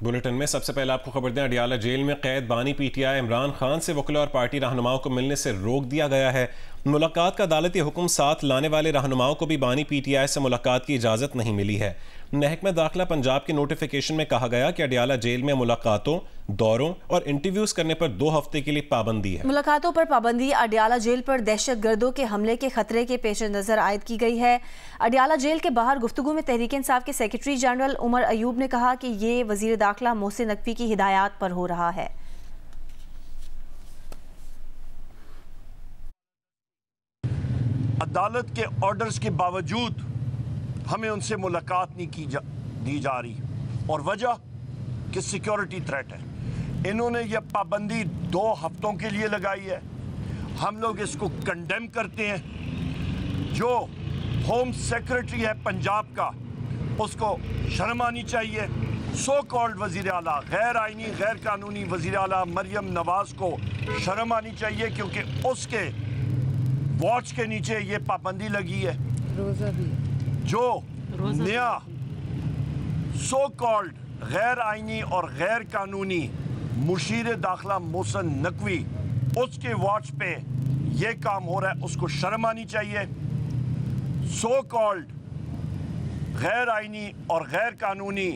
Bulletin میں سب سے پہلے آپ کو خبر دیں، اڈیالہ جیل میں قید بانی P T I Imran Khan سے وکلاء اور پارٹی رہنماؤں کو ملنے سے روک دیا گیا ہے۔ ملاقات کا عدالتی حکم ساتھ لانے والے رہنماؤں کو بھی بانی پی ٹی آئی سے ملاقات کی اجازت نہیں ملی ہے۔ محکمہ داخلہ پنجاب کی نوٹیفیکیشن میں کہا گیا کہ اڈیالہ جیل میں ملاقاتوں، دوروں اور انٹرویوز کرنے پر 2 ہفتے کے لیے پابندی ہے۔ ملاقاتوں پر پابندی اڈیالہ جیل پر دہشت گردوں کے حملے کے خطرے کے پیش نظر عائد کی گئی ہے۔ اڈیالہ جیل کے باہر گفتگو میں تحریک انصاف کے سیکرٹری جنرل عمر ایوب نے کہا کہ یہ وزیر داخلہ محسن نقوی کی ہدایات پر ہو رہا ہے۔ عدالت کے آرڈرز کے باوجود ہمیں ان سے ملاقات نہیں دی جا رہی، اور وجہ کہ سیکیورٹی تھریٹ ہے۔ انہوں نے یہ پابندی 2 ہفتوں کے لیے لگائی ہے۔ ہم لوگ اس کو کنڈیم کرتے ہیں۔ جو ہوم سیکرٹری ہے پنجاب کا، اس کو شرم آنی چاہیے۔ سو کالڈ وزیر اعلیٰ، غیر آئینی غیر قانونی وزیر اعلیٰ مریم نواز کو شرم آنی چاہیے، کیونکہ اس کے واچ کے نیچے یہ پابندی لگی ہے۔ جو نیا سو کالڈ غیر آئینی اور غیر قانونی مشیر داخلہ محسن نقوی، اس کے واچ پہ یہ کام ہو رہا ہے، اس کو شرم آنی چاہیے۔ سو کالڈ غیر آئینی اور غیر قانونی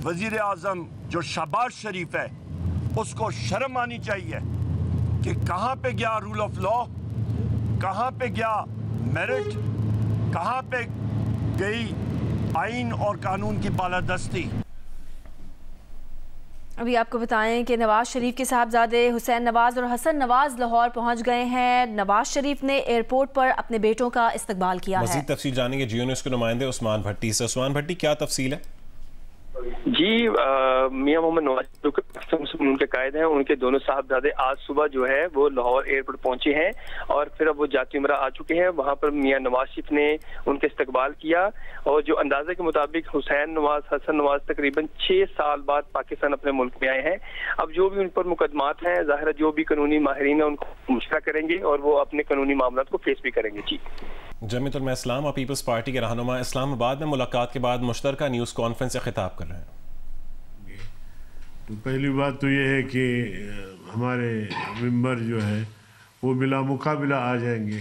وزیر اعظم جو شہباز شریف ہے، اس کو شرم آنی چاہیے کہ کہاں پہ گیا رول آف لا، کہاں پہ گیا میرٹ، کہاں پہ گئی آئین اور قانون کی بالادستی۔ ابھی آپ کو بتائیں کہ نواز شریف کے صاحبزادے حسین نواز اور حسن نواز لاہور پہنچ گئے ہیں۔ نواز شریف نے ایئرپورٹ پر اپنے بیٹوں کا استقبال کیا ہے۔ مزید تفصیل جانیں گے جیو نیوز کے نمائندے عثمان بھٹی سے۔ عثمان بھٹی، کیا تفصیل ہے؟ جی، میاں محمد نواز جو کہ ان کے قائد ہیں، ان کے دونوں صاحبزادے آج صبح جو ہے وہ لاہور ایئرپورٹ پہنچے ہیں، اور پھر اب وہ جاتی عمرہ آ چکے ہیں۔ وہاں پر میاں نواز شریف نے ان کے استقبال کیا، اور جو اندازے کے مطابق حسین نواز، حسن نواز تقریباً 6 سال بعد پاکستان اپنے ملک میں آئے ہیں۔ اب جو بھی ان پر مقدمات ہیں، ظاہر جو بھی قانونی ماہرین ہیں ان کو مشورہ کریں گے، اور وہ اپنے قانونی معاملات کو فیس بھی کریں گے۔ جی، جمعیت علماء اسلام اور پیپلز پارٹی کے رہنما اسلام آباد میں ملاقات کے بعد مشترکہ نیوز کانفرنس سے خطاب کر رہے ہیں۔ تو پہلی بات تو یہ ہے کہ ہمارے ممبر جو ہے وہ بلا مقابلہ آ جائیں گے،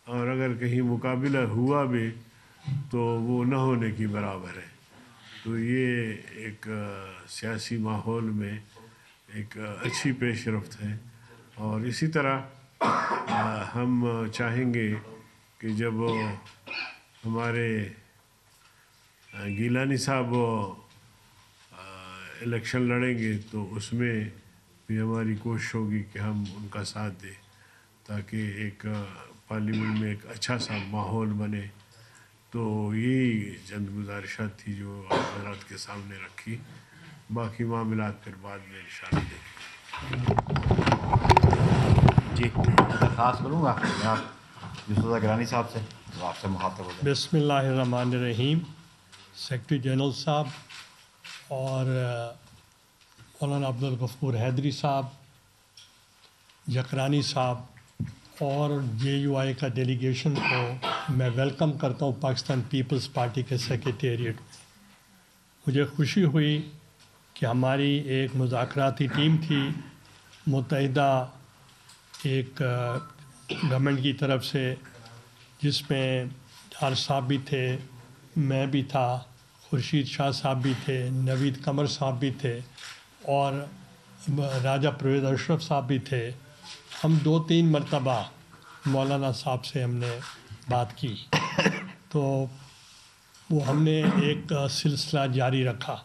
اور اگر کہیں مقابلہ ہوا بھی تو وہ نہ ہونے کی برابر ہے۔ تو یہ ایک سیاسی ماحول میں ایک اچھی پیش رفت ہے، اور اسی طرح ہم چاہیں گے کہ جب ہمارے گیلانی صاحب الیکشن لڑیں گے تو اس میں بھی ہماری کوشش ہوگی کہ ہم ان کا ساتھ دیں، تاکہ ایک پارلیمنٹ میں ایک اچھا سا ماحول بنے۔ تو یہی چند گزارشات تھی جو آپ حضرات کے سامنے رکھی، باقی معاملات پھر بعد میں انشاءاللہ دیکھیں۔ جی، درخواست کروں گا جناب یوسف گیلانی صاحب سے، جو آپ سے مخاطب ہو جائے۔ بسم اللہ الرحمن الرحیم۔ سیکرٹری جنرل صاحب اور مولانا عبدالغفور حیدری صاحب، جکرانی صاحب اور جے یو آئی کا ڈیلیگیشن کو میں ویلکم کرتا ہوں پاکستان پیپلز پارٹی کے سیکریٹریٹ میں۔ مجھے خوشی ہوئی کہ ہماری ایک مذاکراتی ٹیم تھی متحدہ ایک گورنمنٹ کی طرف سے، جس میں ڈار صاحب بھی تھے، میں بھی تھا، خورشید شاہ صاحب بھی تھے، نوید قمر صاحب بھی تھے، اور راجہ پرویز اشرف صاحب بھی تھے۔ ہم 2-3 مرتبہ مولانا صاحب سے ہم نے بات کی، تو وہ ہم نے ایک سلسلہ جاری رکھا،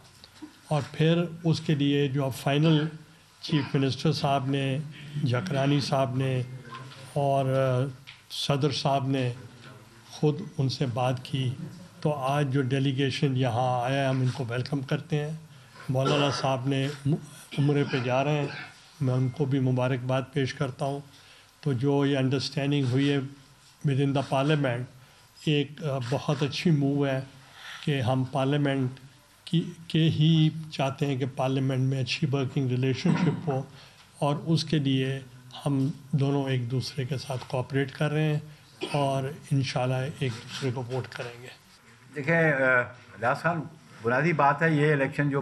اور پھر اس کے لیے جو فائنل چیف منسٹر صاحب نے، جکرانی صاحب نے اور صدر صاحب نے خود ان سے بات کی، تو آج جو ڈیلیگیشن یہاں آیا ہم ان کو ویلکم کرتے ہیں۔ مولانا صاحب نے عمرے پہ جا رہے ہیں، میں ان کو بھی مبارکباد پیش کرتا ہوں۔ تو جو یہ انڈرسٹینڈنگ ہوئی ہے ود ان دا پارلیمنٹ، ایک بہت اچھی موو ہے کہ ہم پارلیمنٹ کے ہی چاہتے ہیں کہ پارلیمنٹ میں اچھی ورکنگ ریلیشن شپ ہو، اور اس کے لیے ہم دونوں ایک دوسرے کے ساتھ کوآپریٹ کر رہے ہیں، اور انشاءاللہ ایک دوسرے کو ووٹ کریں گے۔ دیکھیں الیاس خان، بنیادی بات ہے یہ الیکشن جو